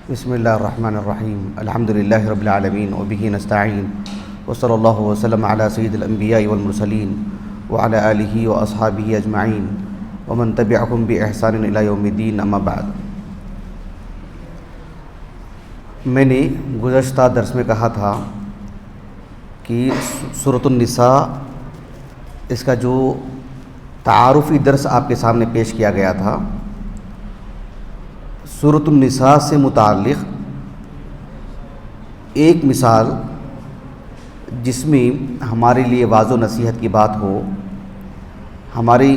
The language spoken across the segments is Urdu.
بسم اللہ الرحمن الرحیم الحمد للہ رب العالمین وبہ نستعین وصلی اللہ وسلم علی سید الانبیاء والمرسلین وعلی آلہ واصحابہ اجمعین ومن تبعہم باحسان الی یوم الدین اما بعد۔ میں نے گزشتہ درس میں کہا تھا کہ سورۃ النساء اس کا جو تعارفی درس آپ کے سامنے پیش کیا گیا تھا، سورۃ النساء سے متعلق ایک مثال جس میں ہمارے لیے واضح و نصیحت کی بات ہو، ہماری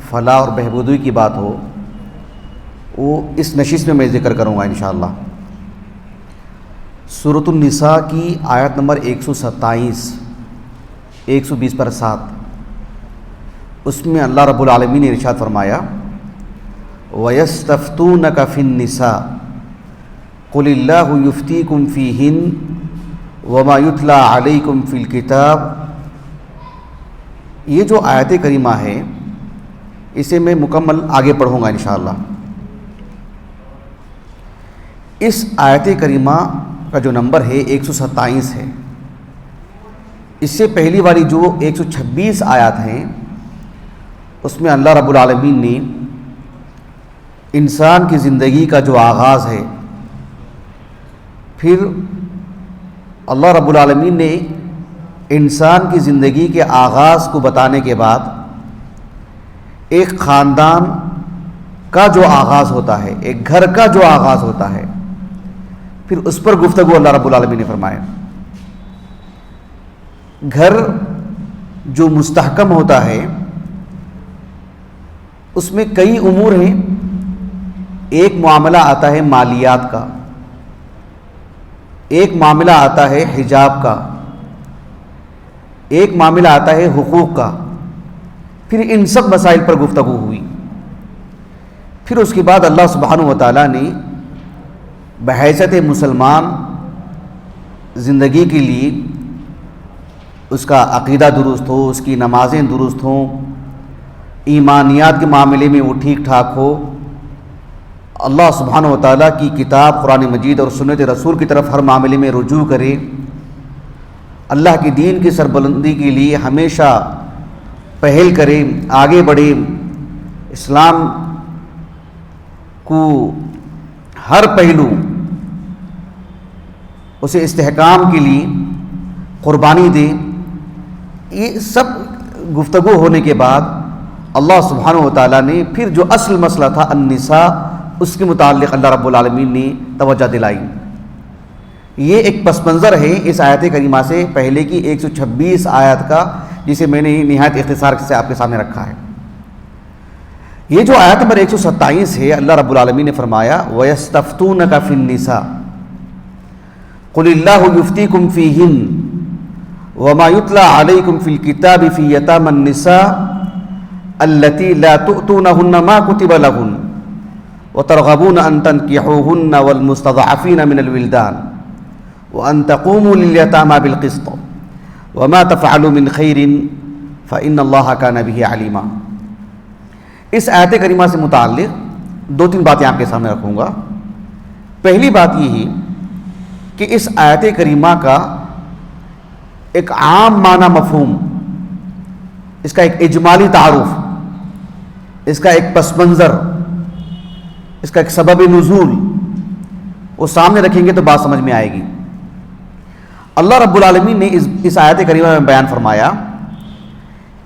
فلاح اور بہبودی کی بات ہو، وہ اس نشست میں ذکر کروں گا انشاءاللہ۔ سورۃ النساء کی آیت نمبر 127 120 پر 7، اس میں اللہ رب العالمین نے ارشاد فرمایا وَيَسْتَفْتُونَكَ فِي النِّسَاءِ قُلِ اللَّهُ يُفْتِيكُمْ فِيهِنَّ وَمَا يُتْلَى عَلَيْكُمْ فِي الْكِتَابِ۔ یہ جو آیت کریمہ ہے اسے میں مکمل آگے پڑھوں گا انشاءاللہ۔ اس آیت کریمہ کا جو نمبر ہے 127 ہے۔ اس سے پہلی والی جو 126 آیات ہیں اس میں اللہ رب العالمین نے انسان کی زندگی کا جو آغاز ہے، پھر اللہ رب العالمین نے انسان کی زندگی کے آغاز کو بتانے کے بعد ایک خاندان کا جو آغاز ہوتا ہے، ایک گھر کا جو آغاز ہوتا ہے، پھر اس پر گفتگو اللہ رب العالمین نے فرمایا۔ گھر جو مستحکم ہوتا ہے اس میں کئی امور ہیں۔ ایک معاملہ آتا ہے مالیات کا، ایک معاملہ آتا ہے حجاب کا، ایک معاملہ آتا ہے حقوق کا، پھر ان سب مسائل پر گفتگو ہوئی۔ پھر اس کے بعد اللہ سبحانہ و تعالیٰ نے بحیثیت مسلمان زندگی کے لیے اس کا عقیدہ درست ہو، اس کی نمازیں درست ہوں، ایمانیات کے معاملے میں وہ ٹھیک ٹھاک ہو، اللہ سبحانہ و تعالیٰ کی کتاب قرآن مجید اور سنت رسول کی طرف ہر معاملے میں رجوع کرے، اللہ کے دین کی سربلندی کے لیے ہمیشہ پہل کرے، آگے بڑھے، اسلام کو ہر پہلو اسے استحکام کے لیے قربانی دے۔ یہ سب گفتگو ہونے کے بعد اللہ سبحانہ و تعالیٰ نے پھر جو اصل مسئلہ تھا النساء، اس کے متعلق اللہ رب العالمین نے توجہ دلائی۔ یہ ایک پس منظر ہے اس آیت کریمہ سے پہلے کی 126 آیت کا، جسے میں نے نہایت اختصار سے آپ کے سامنے رکھا ہے۔ یہ جو آیت نمبر 127 ہے، اللہ رب العالمین نے فرمایا وَيَسْتَفْتُونَكَ فِي النِّسَاءِ قُلِ اللَّهُ يُفْتِيكُمْ فِيهِنَّ وَمَا يُتْلَى عَلَيْكُمْ فِي الْكِتَابِ فِي يَتَامَى النِّسَاءِ الَّتِي لَا تُؤْتُونَهُنَّ مَا كُتِبَ لَهُنَّ وَتَرْغَبُونَ أَن تَنكِحُوهُنَّ وَالْمُسْتَضْعَفِينَ مِنَ الْوِلْدَانِ وَأَن تَقُومُوا لِلْيَتَامَى بِالْقِسْطِ وَمَا تَفْعَلُوا مِنْ خَيْرٍ فَإِنَّ اللَّهَ كَانَ بِهِ عَلِيمًا۔ اس آیت کریمہ سے متعلق دو تین باتیں آپ کے سامنے رکھوں گا۔ پہلی بات یہ ہے کہ اس آیت کریمہ کا ایک عام معنی مفہوم، اس کا ایک اجمالی تعارف، اس کا ایک پس منظر، اس کا ایک سبب نزول وہ سامنے رکھیں گے تو بات سمجھ میں آئے گی۔ اللہ رب العالمین نے اس آیت کریمہ میں بیان فرمایا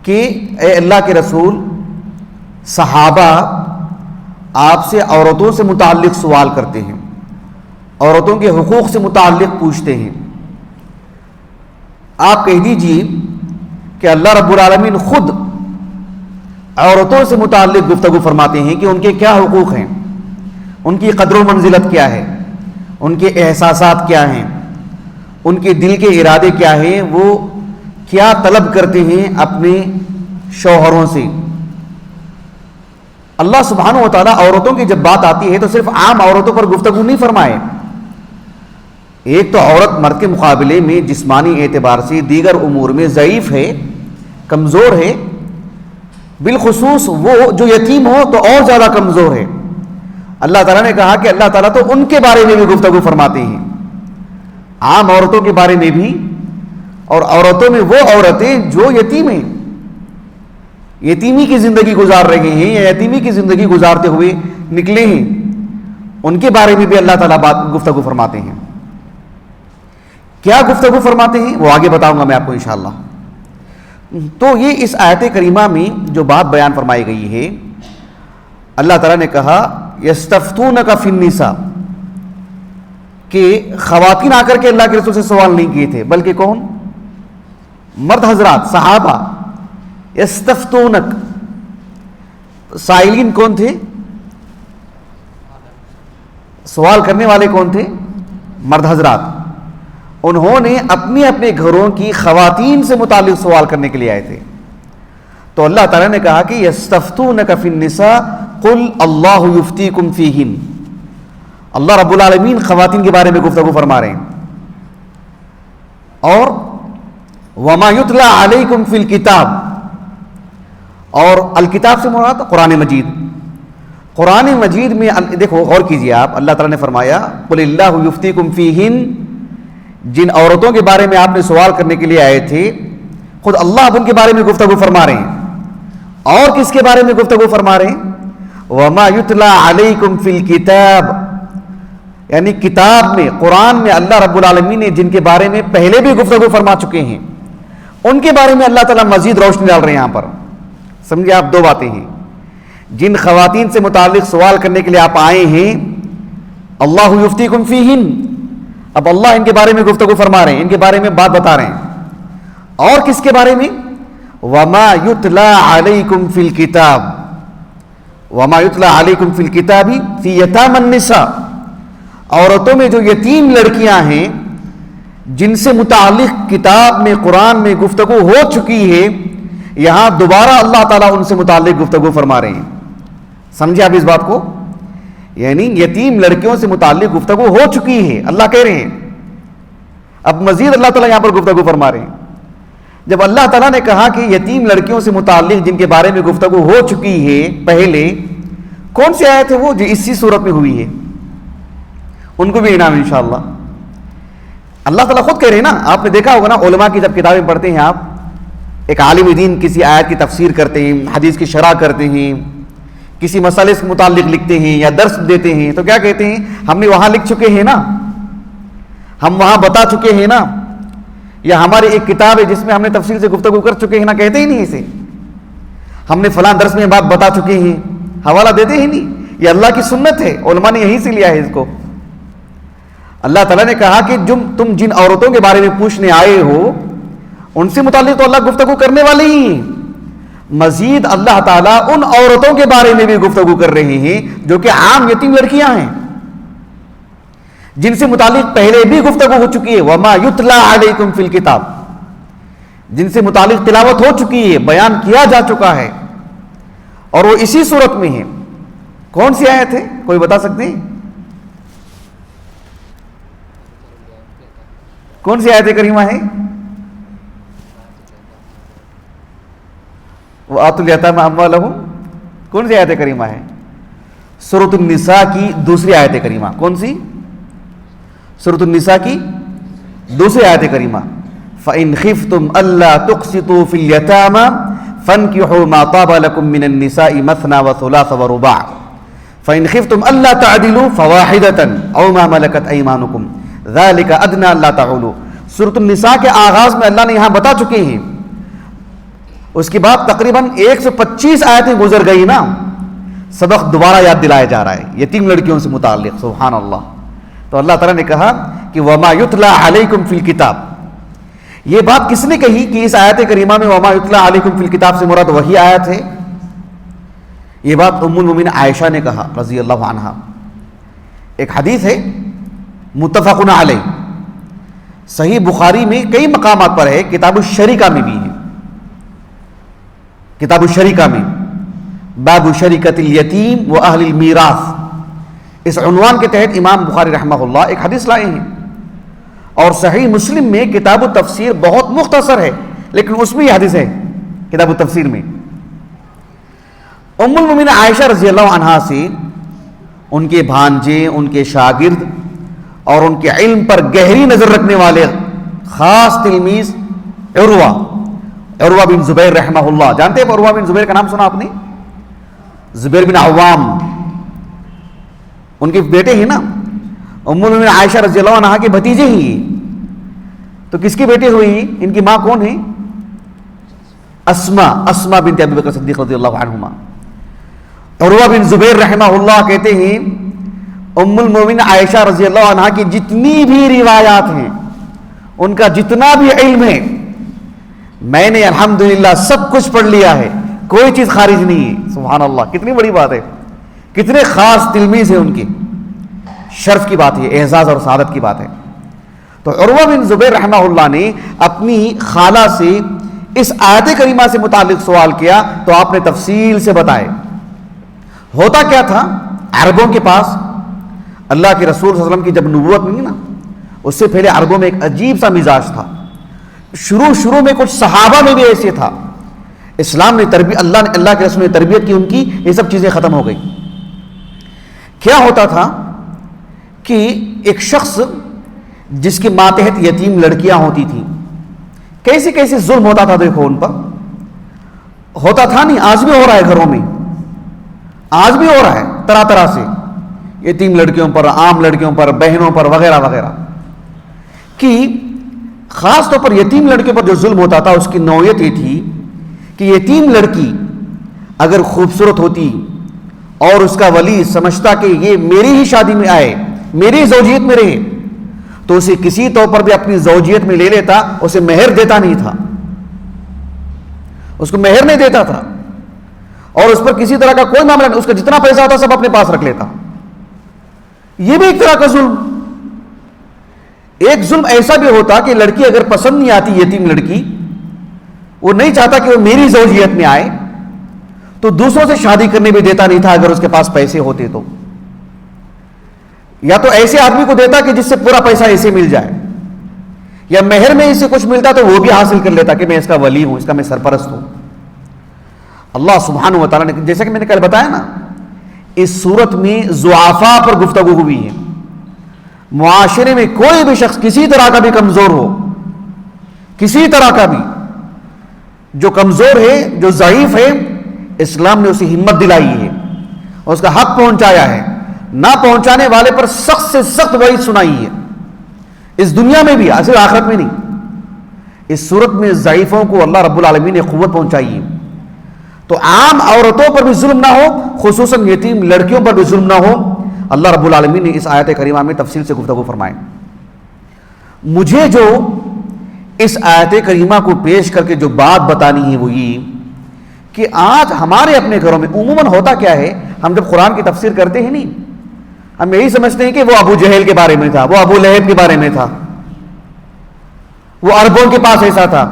کہ اے اللہ کے رسول، صحابہ آپ سے عورتوں سے متعلق سوال کرتے ہیں، عورتوں کے حقوق سے متعلق پوچھتے ہیں۔ آپ کہہ دیجئے کہ اللہ رب العالمین خود عورتوں سے متعلق گفتگو فرماتے ہیں کہ ان کے کیا حقوق ہیں، ان کی قدر و منزلت کیا ہے، ان کے احساسات کیا ہیں، ان کے دل کے ارادے کیا ہیں، وہ کیا طلب کرتے ہیں اپنے شوہروں سے۔ اللہ سبحانہ و تعالیٰ عورتوں کی جب بات آتی ہے تو صرف عام عورتوں پر گفتگو نہیں فرمائے۔ ایک تو عورت مرد کے مقابلے میں جسمانی اعتبار سے دیگر امور میں ضعیف ہے، کمزور ہے، بالخصوص وہ جو یتیم ہو تو اور زیادہ کمزور ہے۔ اللہ تعالیٰ نے کہا کہ اللہ تعالیٰ تو ان کے بارے میں بھی گفتگو فرماتے ہیں، عام عورتوں کے بارے میں بھی، اور عورتوں میں وہ عورتیں جو یتیم ہیں، یتیمی کی زندگی گزار رہے ہیں یا یتیمی کی زندگی گزارتے ہوئے نکلے ہیں، ان کے بارے میں بھی اللہ تعالیٰ گفتگو فرماتے ہیں۔ کیا گفتگو فرماتے ہیں وہ آگے بتاؤں گا میں آپ کو انشاءاللہ۔ تو یہ اس آیت کریمہ میں جو بات بیان فرمائی گئی ہے، اللہ تعالیٰ نے کہا یستفتونک فی النساء، کہ خواتین آ کر کے اللہ کے رسول سے سوال نہیں کیے تھے، بلکہ کون؟ مرد حضرات، صحابہ۔ یستفتونک، سائلین کون تھے؟ سوال کرنے والے کون تھے؟ مرد حضرات۔ انہوں نے اپنے اپنے گھروں کی خواتین سے متعلق سوال کرنے کے لیے آئے تھے۔ تو اللہ تعالیٰ نے کہا کہ یستفتونک فی النساء قل اللہ یفتیکم فیہن، اللہ رب العالمین خواتین کے بارے میں گفتگو فرما رہے ہیں۔ اور وما یتلی علیکم فی الکتاب، اور الکتاب سے مراد قرآن مجید۔ قرآن مجید میں دیکھو، غور کیجئے آپ، اللہ تعالیٰ نے فرمایا قل اللہ یفتیکم فیہن، جن عورتوں کے بارے میں آپ نے سوال کرنے کے لیے آئے تھے، خود اللہ اب ان کے بارے میں گفتگو فرما رہے ہیں۔ اور کس کے بارے میں گفتگو فرما رہے ہیں؟ وما یتلی علیکم فی الکتاب، یعنی کتاب میں، قرآن میں اللہ رب العالمین نے جن کے بارے میں پہلے بھی گفتگو فرما چکے ہیں، ان کے بارے میں اللہ تعالیٰ مزید روشنی ڈال رہے ہیں۔ یہاں پر سمجھے آپ، دو باتیں ہیں۔ جن خواتین سے متعلق سوال کرنے کے لیے آپ آئے ہیں، اللہ یفتیکم فیہن، اب اللہ ان کے بارے میں گفتگو فرما رہے ہیں، ان کے بارے میں بات بتا رہے ہیں۔ اور کس کے بارے میں؟ وما یتلی علیکم فی الکتاب، وما یتلی علیکم فی الکتاب فی یتامی النساء، عورتوں میں جو یتیم لڑکیاں ہیں جن سے متعلق کتاب میں، قرآن میں گفتگو ہو چکی ہے، یہاں دوبارہ اللہ تعالیٰ ان سے متعلق گفتگو فرما رہے ہیں۔ سمجھے آپ اس بات کو؟ یعنی یتیم لڑکیوں سے متعلق گفتگو ہو چکی ہے، اللہ کہہ رہے ہیں، اب مزید اللہ تعالیٰ یہاں پر گفتگو فرما رہے ہیں۔ جب اللہ تعالیٰ نے کہا کہ یتیم لڑکیوں سے متعلق جن کے بارے میں گفتگو ہو چکی ہے پہلے، کون سی آیت ہے وہ جو اسی صورت میں ہوئی ہے؟ ان کو بھی انعام انشاءاللہ۔ اللہ تعالیٰ خود کہہ رہے ہیں نا، آپ نے دیکھا ہوگا نا، علماء کی جب کتابیں پڑھتے ہیں آپ، ایک عالم دین کسی آیت کی تفسیر کرتے ہیں، حدیث کی شرح کرتے ہیں، کسی مسئلے سے متعلق لکھتے ہیں یا درس دیتے ہیں، تو کیا کہتے ہیں؟ ہم نے وہاں لکھ چکے ہیں نا، ہم وہاں بتا چکے ہیں نا، یا ہماری ایک کتاب ہے جس میں ہم نے تفصیل سے گفتگو کر چکے ہیں نا، کہتے ہی نہیں اسے۔ ہم نے فلاں درس میں بات بتا چکے ہیں، حوالہ دیتے ہی نہیں۔ یہ اللہ کی سنت ہے، علماء نے یہیں سے لیا ہے اس کو۔ اللہ تعالیٰ نے کہا کہ تم جن عورتوں کے بارے میں پوچھنے آئے ہو، ان سے متعلق تو اللہ گفتگو کرنے والے ہی ہیں، مزید اللہ تعالیٰ ان عورتوں کے بارے میں بھی گفتگو کر رہے ہیں جو کہ عام یتیم لڑکیاں ہیں، جن سے متعلق پہلے بھی گفتگو ہو چکی ہے۔ وما یتلی علیکم فی الکتاب، جن سے متعلق تلاوت ہو چکی ہے، بیان کیا جا چکا ہے، اور وہ اسی صورت میں ہے۔ کون سی آیت ہے؟ کوئی بتا سکتے ہیں؟ کون سی آیت کریمہ ہے؟ وَآتُوا الْيَتَامَى أَمْوَالَهُمْ، کون سی آیت کریمہ ہے؟ سورۃ النساء کی دوسری آیت کریمہ۔ کون سی؟ سورۃ النساء کی دوسری آیت کریمہ۔ فَإِنْ خِفْتُمْ أَلَّا تُقْسِطُوا فِي الْيَتَامَى فَانكِحُوا مَا طَابَ لَكُم مِّنَ النِّسَاءِ مَثْنَىٰ وَثُلَاثَ وَرُبَاعَ فَإِنْ خِفْتُمْ أَلَّا تَعْدِلُوا فَوَاحِدَةً أَوْ مَا مَلَكَتْ أَيْمَانُكُمْ ذَلِكَ أَدْنَىٰ أَلَّا تَعُولُوا۔ سورۃ النساء کے آغاز میں اللہ نے یہاں بتا چکے ہیں، اس کے بعد تقریباً 125 آیتیں گزر گئی نا، سبق دوبارہ یاد دلایا جا رہا ہے یتیم لڑکیوں سے متعلق۔ سبحان اللہ۔ تو اللہ تعالیٰ نے کہا کہ وما یتلی علیکم فی الکتاب، یہ بات کس نے کہی کہ اس آیت کریمہ میں وما یتلی علیکم فی الکتاب سے مراد وہی آیت ہے؟ یہ بات ام المومنین عائشہ نے کہا رضی اللہ عنہا۔ ایک حدیث ہے متفق علیہ، صحیح بخاری میں کئی مقامات پر ہے، کتاب الشریکہ میں بھی ہے، کتاب الشریکہ میں باب شریکۃ الیتیم و اہل المیراث، اس عنوان کے تحت امام بخاری رحمہ اللہ ایک حدیث لائے ہیں۔ اور صحیح مسلم میں کتاب التفسیر بہت مختصر ہے، لیکن اس میں یہ حدیث ہے کتاب التفسیر میں۔ ام المومنین عائشہ رضی اللہ عنہا سے ان کے بھانجے، ان کے شاگرد اور ان کے علم پر گہری نظر رکھنے والے خاص تلمیذ عروہ بن زبیر رحمہ اللہ. جانتے ہیں عروہ بن زبیر کا نام سنا آپ نے؟ زبیر بن عوام ان کے بیٹے ہیں نا. ام المؤمنین عائشہ رضی اللہ عنہا کے بھتیجے ہی ہیں. تو کس کے بیٹے ہوئی؟ ان کی ماں کون ہے؟ اسما بنت ابی بکر صدیق رضی اللہ عنہما. عروہ بن زبیر رحمہ اللہ کہتے ہیں ام المؤمنین عائشہ رضی اللہ عنہا کی جتنی بھی روایات ہیں، ان کا جتنا بھی علم ہے، میں نے الحمدللہ سب کچھ پڑھ لیا ہے، کوئی چیز خارج نہیں ہے. سبحان اللہ، کتنی بڑی بات ہے، کتنے خاص تلمیذ ہیں ان کے. شرف کی بات ہے، اعزاز اور سعادت کی بات ہے. تو عروہ بن زبیر رحمہ اللہ نے اپنی خالہ سے اس آیت کریمہ سے متعلق سوال کیا تو آپ نے تفصیل سے بتائے. ہوتا کیا تھا، عربوں کے پاس اللہ کے رسول صلی اللہ علیہ وسلم کی جب نبوت ملی نا، اس سے پہلے عربوں میں ایک عجیب سا مزاج تھا. شروع میں کچھ صحابہ میں بھی ایسے تھا. اسلام نے تربیت، اللہ کے رسول نے تربیت کی ان کی، یہ سب چیزیں ختم ہو گئی. کیا ہوتا تھا کہ ایک شخص جس کے ماتحت یتیم لڑکیاں ہوتی تھیں، کیسے ظلم ہوتا تھا دیکھو ان پر. ہوتا تھا نہیں، آج بھی ہو رہا ہے گھروں میں، آج بھی ہو رہا ہے طرح طرح سے، یتیم لڑکیوں پر، عام لڑکیوں پر، بہنوں پر وغیرہ وغیرہ. کہ خاص طور پر یتیم لڑکیوں پر جو ظلم ہوتا تھا اس کی نوعیت یہ تھی کہ یتیم لڑکی اگر خوبصورت ہوتی اور اس کا ولی سمجھتا کہ یہ میری ہی شادی میں آئے، میری زوجیت میں رہے، تو اسے کسی طور پر بھی اپنی زوجیت میں لے لیتا، اسے مہر دیتا نہیں تھا، اس کو مہر نہیں دیتا تھا، اور اس پر کسی طرح کا کوئی معاملہ نہیں، اس کا جتنا پیسہ ہوتا سب اپنے پاس رکھ لیتا. یہ بھی ایک طرح کا ظلم. ایک ظلم ایسا بھی ہوتا کہ لڑکی اگر پسند نہیں آتی، یتیم لڑکی، وہ نہیں چاہتا کہ وہ میری زوجیت میں آئے، تو دوسروں سے شادی کرنے بھی دیتا نہیں تھا اگر اس کے پاس پیسے ہوتے تو. یا تو ایسے آدمی کو دیتا کہ جس سے پورا پیسہ اسے مل جائے، یا مہر میں اسے کچھ ملتا تو وہ بھی حاصل کر لیتا کہ میں اس کا ولی ہوں، اس کا میں سرپرست ہوں. اللہ سبحانہ و تعالیٰ نے، جیسا کہ میں نے کل بتایا نا، اس صورت میں ضعفاء پر گفتگو ہوئی ہے. معاشرے میں کوئی بھی شخص کسی طرح کا بھی کمزور ہو، کسی طرح کا بھی، جو کمزور ہے، جو ضعیف ہے، اسلام نے اسے ہمت دلائی ہے اور اس کا حق پہنچایا ہے. نہ پہنچانے والے پر سخت سے سخت وعید سنائی ہے، اس دنیا میں بھی، صرف آخرت میں نہیں. اس صورت میں ضعیفوں کو اللہ رب العالمین نے قوت پہنچائی ہے. تو عام عورتوں پر بھی ظلم نہ ہو، خصوصاً یتیم لڑکیوں پر بھی ظلم نہ ہو. اللہ رب العالمین نے اس آیت کریمہ میں تفصیل سے گفتگو فرمائے. مجھے جو اس آیت کریمہ کو پیش کر کے جو بات بتانی ہے وہ یہ کہ آج ہمارے اپنے گھروں میں عموماً ہوتا کیا ہے، ہم جب قرآن کی تفسیر کرتے ہیں نہیں، ہم یہی سمجھتے ہیں کہ وہ ابو جہل کے بارے میں تھا، وہ ابو لہب کے بارے میں تھا، وہ عربوں کے پاس ایسا تھا،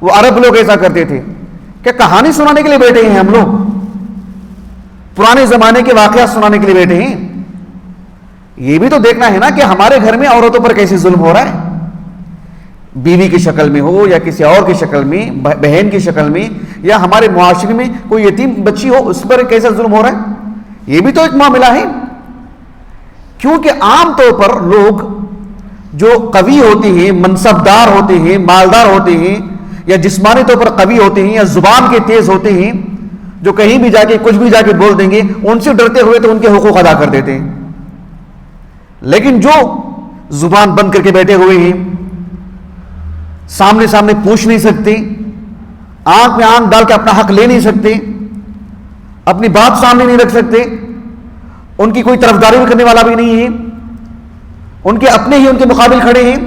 وہ عرب لوگ ایسا کرتے تھے. کیا کہانی سنانے کے لیے بیٹھے ہیں ہم لوگ؟ پرانے زمانے کے واقعات سنانے کے لیے بیٹھے ہیں؟ یہ بھی تو دیکھنا ہے نا کہ ہمارے گھر میں عورتوں پر کیسے ظلم ہو رہا ہے، بیوی کی شکل میں ہو یا کسی اور کی شکل میں، بہن کی شکل میں، یا ہمارے معاشرے میں کوئی یتیم بچی ہو اس پر کیسا ظلم ہو رہا ہے. یہ بھی تو ایک معاملہ ہے. کیونکہ عام طور پر لوگ جو قوی ہوتے ہیں، منصبدار ہوتے ہیں، مالدار ہوتے ہیں، یا جسمانی طور پر قوی ہوتے ہیں، یا زبان کے تیز ہوتے ہیں، جو کہیں بھی جا کے کچھ بھی جا کے بول دیں گے، ان سے ڈرتے ہوئے تو ان کے حقوق ادا کر دیتے ہیں. لیکن جو زبان بند کر کے بیٹھے ہوئے ہیں، سامنے پوچھ نہیں سکتے، آنکھ میں آنکھ ڈال کے اپنا حق لے نہیں سکتے، اپنی بات سامنے نہیں رکھ سکتے، ان کی کوئی طرفداری بھی کرنے والا بھی نہیں ہے، ان کے اپنے ہی ان کے مقابل کھڑے ہیں،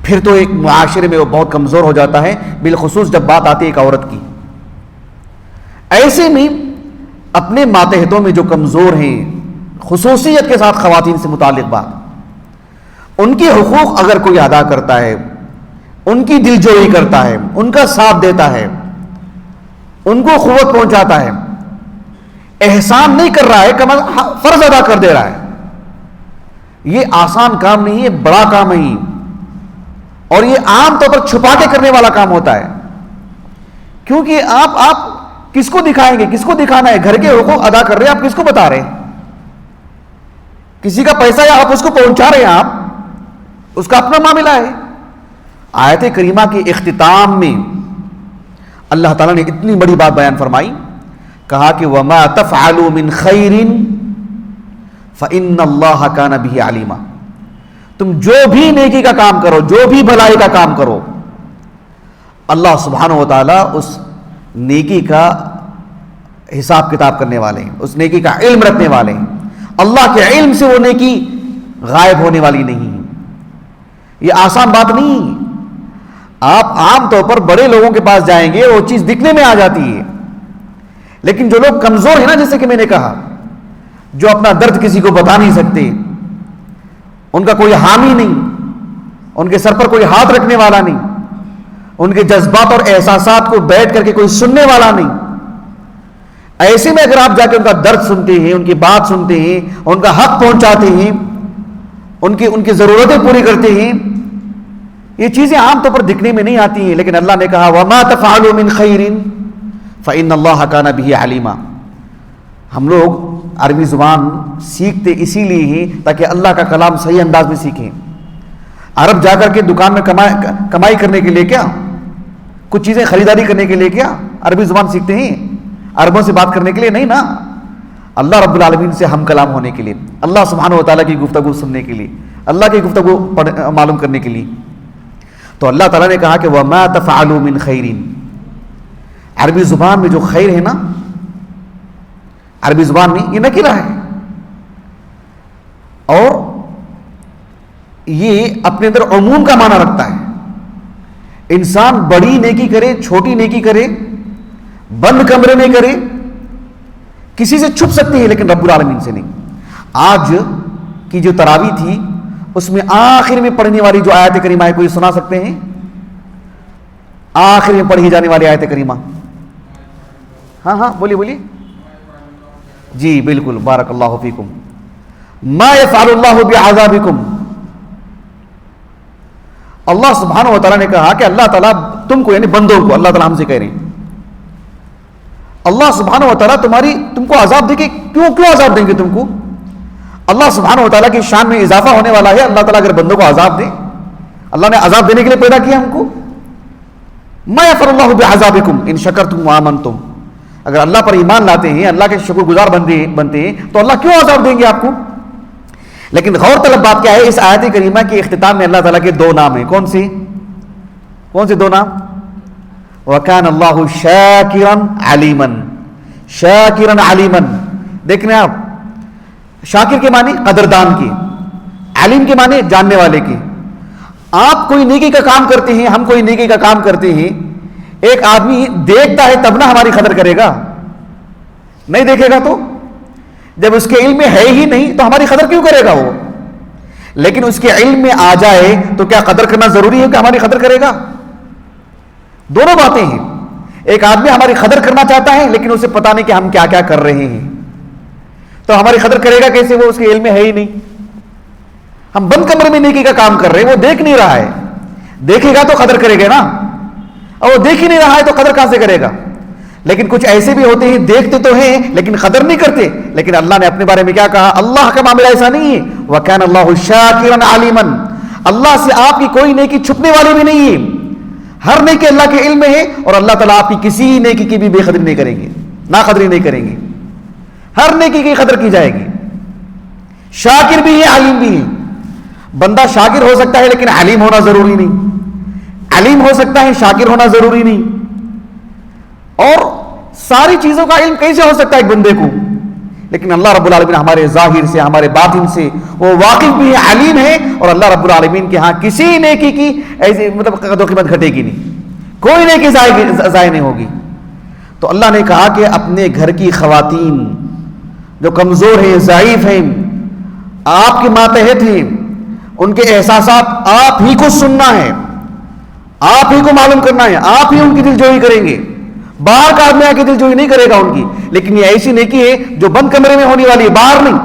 پھر تو ایک معاشرے میں وہ بہت کمزور ہو جاتا ہے، بالخصوص جب بات آتی ہے ایک عورت کی. ایسے میں اپنے ماتحتوں میں جو کمزور ہیں، خصوصیت کے ساتھ خواتین سے متعلق بات، ان کے حقوق اگر کوئی ادا کرتا ہے، ان کی دلجوئی کرتا ہے، ان کا ساتھ دیتا ہے، ان کو قوت پہنچاتا ہے، احسان نہیں کر رہا ہے، فرض ادا کر دے رہا ہے. یہ آسان کام نہیں ہے، بڑا کام ہے، اور یہ عام طور پر چھپا کے کرنے والا کام ہوتا ہے. کیونکہ آپ کس کو دکھائیں گے، کس کو دکھانا ہے؟ گھر کے حقوق ادا کر رہے ہیں، آپ کس کو بتا رہے ہیں؟ کسی کا پیسہ یا آپ اس کو پہنچا رہے ہیں، آپ اس کا اپنا معاملہ ہے۔ آیت کریمہ کے اختتام میں اللہ تعالیٰ نے اتنی بڑی بات بیان فرمائی، کہا کہ وَمَا تَفْعَلُوا مِنْ خَيْرٍ فَإِنَّ اللَّهَ كَانَ بِهِ عَلِيمًا۔ تم جو بھی نیکی کا کام کرو، جو بھی بھلائی کا کام کرو، اللہ سبحانہ و تعالیٰ اس نیکی کا حساب کتاب کرنے والے ہیں، اس نیکی کا علم رکھنے والے ہیں۔ اللہ کے علم سے وہ نیکی غائب ہونے والی نہیں ہے۔ یہ آسان بات نہیں۔ آپ عام طور پر بڑے لوگوں کے پاس جائیں گے، وہ چیز دکھنے میں آ جاتی ہے، لیکن جو لوگ کمزور ہیں نا، جیسے کہ میں نے کہا، جو اپنا درد کسی کو بتا نہیں سکتے، ان کا کوئی حامی نہیں، ان کے سر پر کوئی ہاتھ رکھنے والا نہیں، ان کے جذبات اور احساسات کو بیٹھ کر کے کوئی سننے والا نہیں، ایسے میں اگر آپ جا کے ان کا درد سنتے ہیں، ان کی بات سنتے ہیں، ان کا حق پہنچاتے ہیں، ان کی ضرورتیں پوری کرتے ہیں، یہ چیزیں عام طور پر دکھنے میں نہیں آتی ہیں، لیکن اللہ نے کہا وَمَا تَفْعَلُوا مِنْ خَيْرٍ فَإِنَّ اللَّهَ كَانَ بِهِ عَلِيمًا۔ ہم لوگ عربی زبان سیکھتے اسی لیے ہیں تاکہ اللہ کا کلام صحیح انداز میں سیکھیں۔ عرب جا کر کے دکان میں کمائی کرنے کے لیے کیا، کچھ چیزیں خریداری کرنے کے لیے کیا عربی زبان سیکھتے ہیں؟ عربوں سے بات کرنے کے لیے نہیں نا، اللہ رب العالمین سے ہم کلام ہونے کے لیے، اللہ سبحانہ و تعالیٰ کی گفتگو سننے کے لیے، اللہ کی گفتگو معلوم کرنے کے لیے۔ تو اللہ تعالیٰ نے کہا کہ وَمَا تَفْعَلُوا مِنْ خَيْرٍ۔ عربی زبان میں جو خیر ہے نا، عربی زبان میں یہ نکرہ ہے، اور یہ اپنے اندر عموم کا معنی رکھتا ہے۔ انسان بڑی نیکی کرے، چھوٹی نیکی کرے، بند کمرے میں کرے، کسی سے چھپ سکتی ہے لیکن رب العالمین سے نہیں۔ آج کی جو تراویح تھی اس میں آخر میں پڑھنے والی جو آیت کریمہ ہے، کوئی سنا سکتے ہیں؟ آخر میں پڑھی جانے والی آیت کریمہ، ہاں بولیے بولیے۔ جی بالکل، بارک اللہ فیکم۔ ما یفعل اللہ بعذابکم۔ اللہ سبحانہ و تعالیٰ نے کہا کہ اللہ تعالیٰ تم کو، یعنی بندوں کو، اللہ تعالیٰ ہم سے کہہ رہے ہیں، اللہ سبحانہ و تعالیٰ تم کو عذاب دے کے کیوں عذاب دیں گے تم کو؟ اللہ سبحانہ و تعالیٰ کی شان میں اضافہ ہونے والا ہے۔ اللہ تعالیٰ اگر بندوں کو عذاب دے، اللہ نے عذاب دینے کے لیے پیدا کیا ہم کو۔ ما یفعل اللہ بعذابکم ان شکرتم وآمنتم۔ اگر اللہ پر ایمان لاتے ہیں، اللہ کے شکر گزار بنتے ہیں، تو اللہ کیوں عذاب دیں گے آپ کو؟ لیکن غور طلب بات کیا ہے، اس آیت کریمہ کے اختتام میں اللہ تعالیٰ کے دو نام ہیں۔ کون سے دو نام؟ وَكَانَ اللَّهُ شَاكِرًا عَلِيمًا۔ شَاكِرًا عَلِيمًا، دیکھ رہے ہیں آپ، شاکر کے معنی قدردان کے، علیم کے معنی جاننے والے کے۔ آپ کوئی نیکی کا کام کرتے ہیں، ہم کوئی نیکی کا کام کرتے ہیں، ایک آدمی دیکھتا ہے تب نہ ہماری قدر کرے گا، نہیں دیکھے گا تو؟ جب اس کے علم میں ہے ہی نہیں تو ہماری قدر کیوں کرے گا وہ؟ لیکن اس کے علم میں آ جائے تو کیا قدر کرنا ضروری ہے کہ ہماری قدر کرے گا؟ دونوں باتیں ہیں۔ ایک آدمی ہماری قدر کرنا چاہتا ہے لیکن اسے پتا نہیں کہ ہم کیا کیا کر رہے ہیں، تو ہماری قدر کرے گا کیسے؟ وہ اس کے علم میں ہے ہی نہیں۔ ہم بند کمرے میں نیکی کا کام کر رہے ہیں، وہ دیکھ نہیں رہا ہے، دیکھے گا تو قدر کرے گا نا، اور وہ دیکھ ہی نہیں رہا ہے تو قدر کہاں سے کرے گا؟ لیکن کچھ ایسے بھی ہوتے ہیں دیکھتے تو ہیں لیکن قدر نہیں کرتے، لیکن اللہ نے اپنے بارے میں کیا کہا؟ اللہ کا معاملہ ایسا نہیں ہے، وَكَانَ اللَّهُ شَاكِرًا عَلِيمًا۔ اللہ سے آپ کی کوئی نیکی چھپنے والی بھی نہیں ہے، ہر نیکی اللہ کے علم میں ہے، اور اللہ تعالیٰ آپ کی کسی نیکی کی بھی بے قدری نہیں کریں گے، ناقدری نہیں کریں گے، ہر نیکی کی قدر کی جائے گی۔ شاکر بھی ہے، علیم بھی ہے۔ بندہ شاکر ہو سکتا ہے لیکن علیم ہونا ضروری نہیں، علیم ہو سکتا ہے شاکر ہونا ضروری نہیں۔ اور ساری چیزوں کا علم کیسے ہو سکتا ہے ایک بندے کو؟ لیکن اللہ رب العالمین ہمارے ظاہر سے، ہمارے باطن سے وہ واقف بھی ہے، علیم ہے، اور اللہ رب العالمین کے ہاں کسی نیکی کی ایسی قدر و قیمت گھٹے گی نہیں، کوئی نیکی ضائع نہیں ہوگی۔ تو اللہ نے کہا کہ اپنے گھر کی خواتین جو کمزور ہیں، ضعیف ہیں، آپ کے ماتحت ہیں، ان کے احساسات آپ ہی کو سننا ہے، آپ ہی کو معلوم کرنا ہے، آپ ہی ان کی دل جوئی کریں گے، باہر کا آدمی آ کے دل جوئی نہیں کرے گا ان کی۔ لیکن یہ ایسی نیکی ہے جو بند کمرے میں ہونے والی ہے، باہر نہیں۔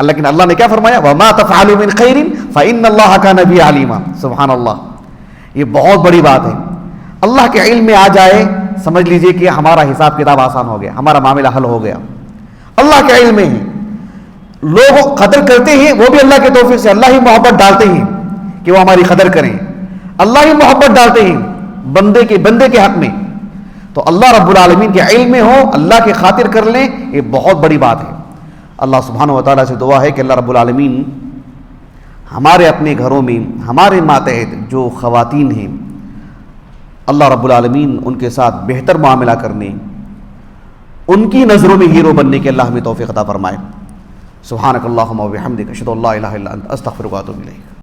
لیکن اللہ نے کیا فرمایا؟ وَمَا تَفْعَلُوا مِنْ خَيْرٍ فَإِنَّ اللَّهَ كَانَ بِهِ عَلِيمًا۔ سبحان اللہ، یہ بہت بڑی بات ہے۔ اللہ کے علم میں آ جائے، سمجھ لیجئے کہ ہمارا حساب کتاب آسان ہو گیا، ہمارا معاملہ حل ہو گیا، اللہ کے علم میں ہے۔ لوگ قدر کرتے ہیں وہ بھی اللہ کے توفیق سے، اللہ ہی محبت ڈالتے ہیں کہ وہ ہماری قدر کریں، اللہ ہی محبت ڈالتے ہیں بندے کے حق میں. تو اللہ رب العالمین کے علم میں ہو، اللہ کی خاطر کر لیں، یہ بہت بڑی بات ہے. اللہ سبحانہ و تعالیٰ سے دعا ہے کہ اللہ رب العالمین ہمارے اپنے گھروں میں ہمارے ماتحت جو خواتین ہیں، اللہ رب العالمین ان کے ساتھ بہتر معاملہ کرنے، ان کی نظروں میں ہیرو بننے کے اللہ ہمیں توفیق عطا فرمائے. سبحانک اللہم و بحمدک، اشہد ان لا الہ الا انت، استغفرک و اتوب الیک.